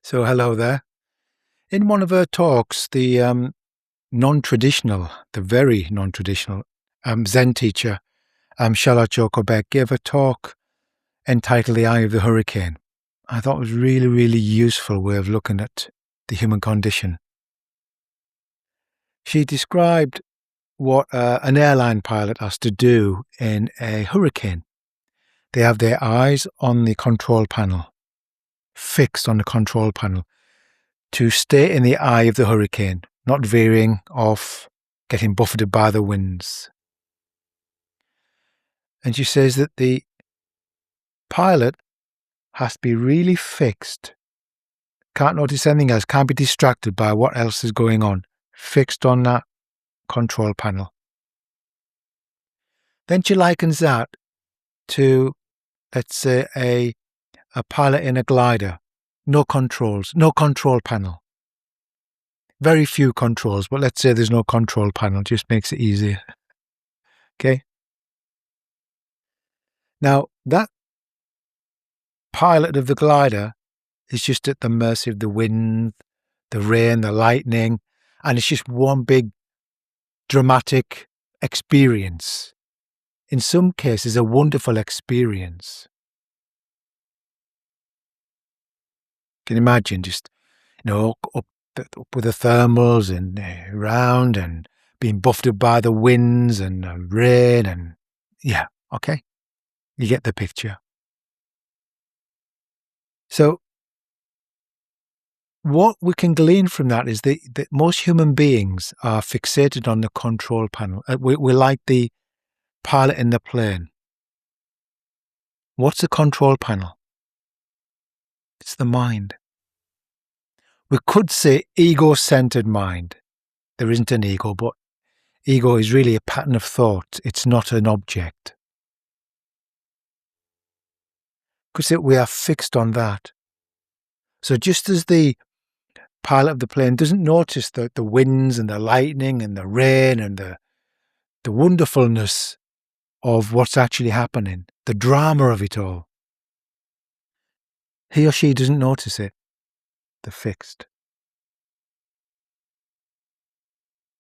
So hello there. In one of her talks, the non-traditional, the very non-traditional Zen teacher, Charlotte Beck, gave a talk entitled The Eye of the Hurricane. I thought it was really, really useful way of looking at the human condition. She described what an airline pilot has to do in a hurricane. They have their eyes on the control panel, fixed on the control panel, to stay in the eye of the hurricane, not veering off, getting buffeted by the winds. And she says that the pilot has to be really fixed, can't notice anything else, can't be distracted by what else is going on, fixed on that control panel. Then she likens that to, let's say, a pilot in a glider, no controls, no control panel. Very few controls, but let's say there's no control panel, just makes it easier. Okay? Now, that pilot of the glider is just at the mercy of the wind, the rain, the lightning, and it's just one big dramatic experience. In some cases, a wonderful experience. Can you imagine just, up with the thermals and around and being buffeted by the winds and the rain and, yeah, okay? You get the picture. So, what we can glean from that is that most human beings are fixated on the control panel. We're like the pilot in the plane. What's the control panel? It's the mind. We could say ego-centered mind. There isn't an ego, but ego is really a pattern of thought. It's not an object. Because we are fixed on that. So just as the pilot of the plane doesn't notice the winds and the lightning and the rain and the wonderfulness of what's actually happening, the drama of it all, he or she doesn't notice it. They're fixed.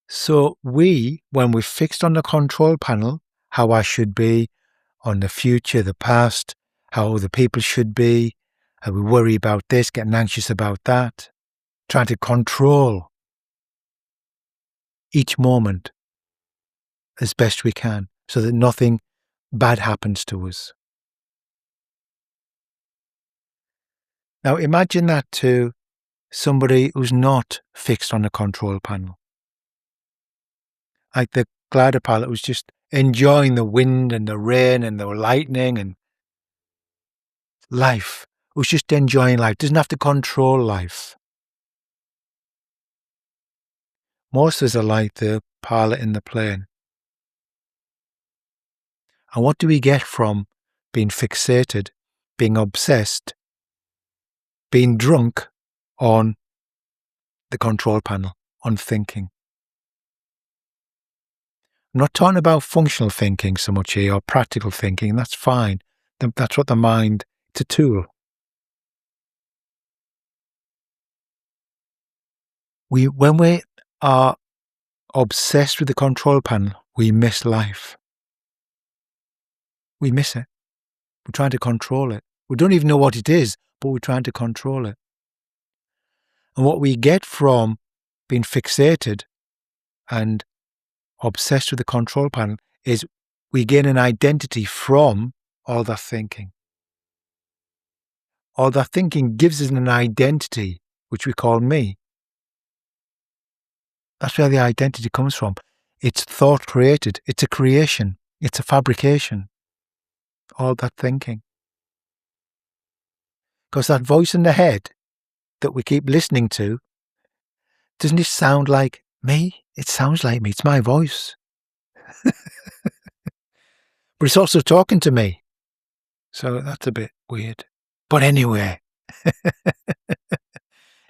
So when we're fixed on the control panel, how I should be, on the future, the past, how other people should be, how we worry about this, getting anxious about that, trying to control each moment as best we can so that nothing bad happens to us. Now imagine that to somebody who's not fixed on the control panel. Like the glider pilot was just enjoying the wind and the rain and the lightning and life. Who's just enjoying life, doesn't have to control life. Most of us are like the pilot in the plane. And what do we get from being fixated, being obsessed, being drunk on the control panel, on thinking? I'm not talking about functional thinking so much here, or practical thinking, that's fine. That's what the mind, it's a tool. When we are obsessed with the control panel, we miss life. We miss it. We're trying to control it. We don't even know what it is, but we're trying to control it. And what we get from being fixated and obsessed with the control panel is we gain an identity from all that thinking. All that thinking gives us an identity, which we call me. That's where the identity comes from. It's thought created. It's a creation. It's a fabrication. All that thinking. Because that voice in the head that we keep listening to, doesn't it sound like me? It sounds like me. It's my voice. But it's also talking to me. So that's a bit weird. But anyway, it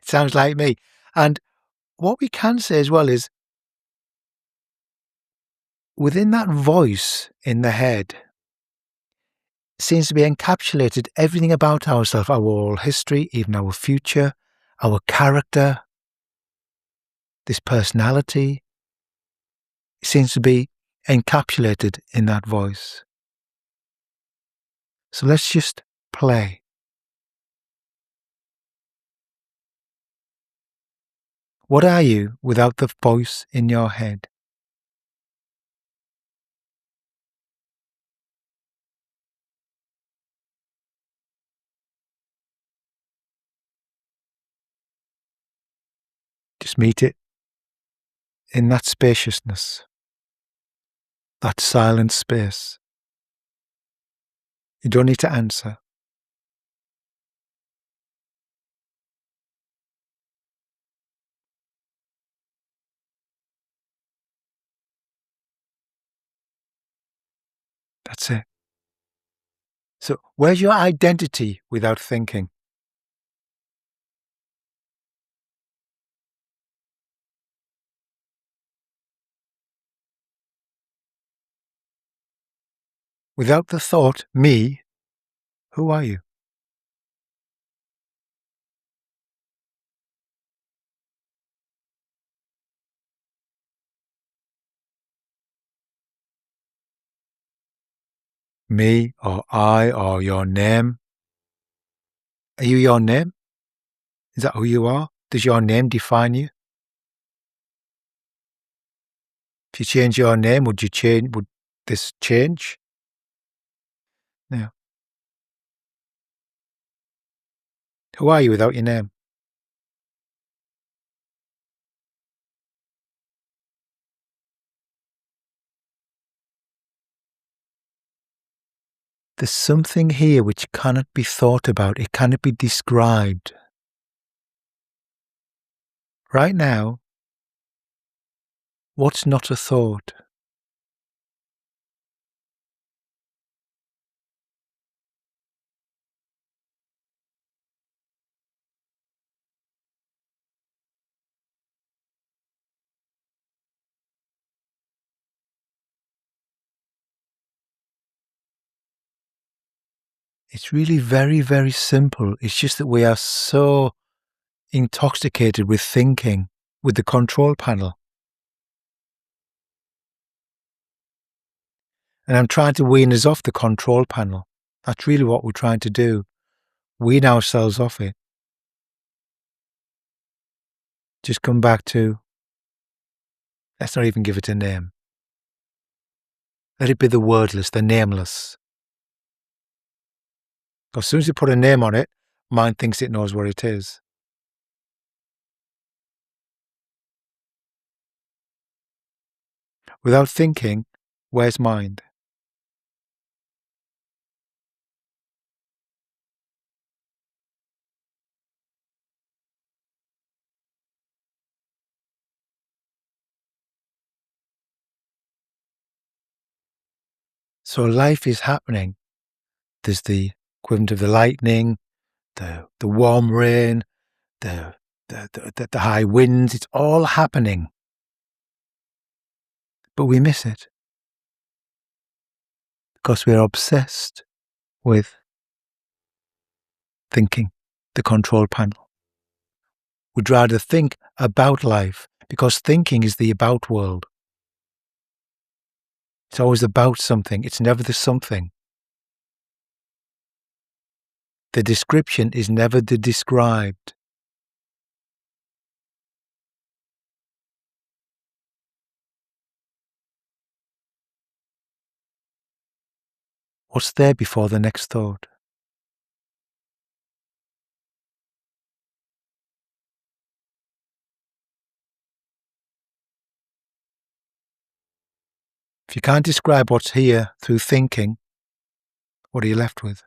sounds like me. And what we can say as well is, within that voice in the head seems to be encapsulated everything about ourselves, our whole history, even our future, our character, this personality, seems to be encapsulated in that voice. So let's just play. What are you without the voice in your head? Just meet it in that spaciousness, that silent space. You don't need to answer. That's it. So where's your identity without thinking? Without the thought, me, who are you? Me or I or your name? Are you your name? Is that who you are? Does your name define you? If you change your name, would this change? No. Who are you without your name? There's something here which cannot be thought about. It cannot be described. Right now, what's not a thought? It's really very, very simple. It's just that we are so intoxicated with thinking, with the control panel. And I'm trying to wean us off the control panel. That's really what we're trying to do. Wean ourselves off it. Just come back to, let's not even give it a name. Let it be the wordless, the nameless. Because as soon as you put a name on it, mind thinks it knows what it is. Without thinking, where's mind? So life is happening. There's the equivalent of the lightning, the warm rain, the high winds. It's all happening. But we miss it. Because we're obsessed with thinking, the control panel. We'd rather think about life because thinking is the about world. It's always about something. It's never the something. The description is never the described. What's there before the next thought? If you can't describe what's here through thinking, what are you left with?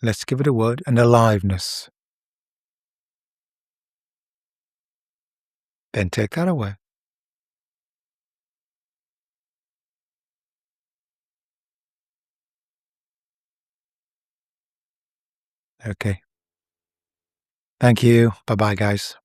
Let's give it a word, an aliveness. Then take that away. Okay. Thank you. Bye-bye, guys.